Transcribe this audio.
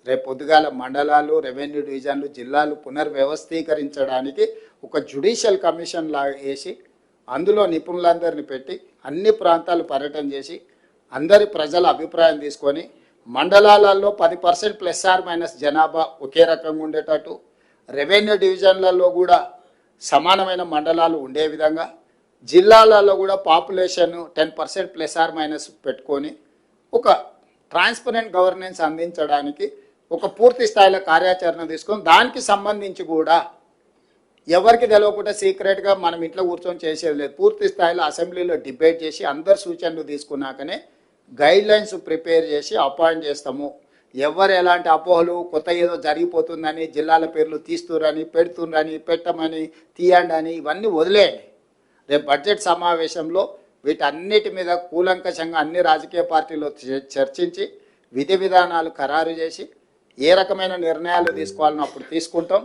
రేపు పొద్దుగాల మండలాలు, రెవెన్యూ డివిజన్లు, జిల్లాలు పునర్వ్యవస్థీకరించడానికి ఒక జ్యుడిషియల్ కమిషన్ లాగా వేసి అందులో నిపుణులందరినీ పెట్టి అన్ని ప్రాంతాలు పర్యటన చేసి అందరి ప్రజల అభిప్రాయం తీసుకొని మండలాలలో 10% ప్లస్ ఆర్ మైనస్ జనాభా ఒకే రకంగా ఉండేటట్టు, రెవెన్యూ డివిజన్లలో కూడా సమానమైన మండలాలు ఉండే విధంగా, జిల్లాలలో కూడా పాపులేషన్ 10% ప్లస్ ఆర్ మైనస్ పెట్టుకొని ఒక ట్రాన్స్పరెంట్ గవర్నెన్స్ అందించడానికి ఒక పూర్తి స్థాయిలో కార్యాచరణ తీసుకొని దానికి సంబంధించి కూడా ఎవరికి తెలియకుండా సీక్రెట్గా మనం ఇంట్లో కూర్చొని చేసేది లేదు. పూర్తి స్థాయిలో అసెంబ్లీలో డిబేట్ చేసి అందరు సూచనలు తీసుకున్నాకనే గైడ్ లైన్స్ ప్రిపేర్ చేసి అపాయింట్ చేస్తాము. ఎవరు ఎలాంటి అపోహలు కొత్త ఏదో జరిగిపోతుందని జిల్లాల పేర్లు తీస్తురని, పెడుతుందని, పెట్టమని, తీయండి అని ఇవన్నీ వదిలేయండి. రేపు బడ్జెట్ సమావేశంలో వీటన్నిటి మీద కూలంకషంగా అన్ని రాజకీయ పార్టీలు చర్చించి విధి విధానాలు ఖరారు చేసి ఏ రకమైన నిర్ణయాలు తీసుకోవాలని అప్పుడు తీసుకుంటాం.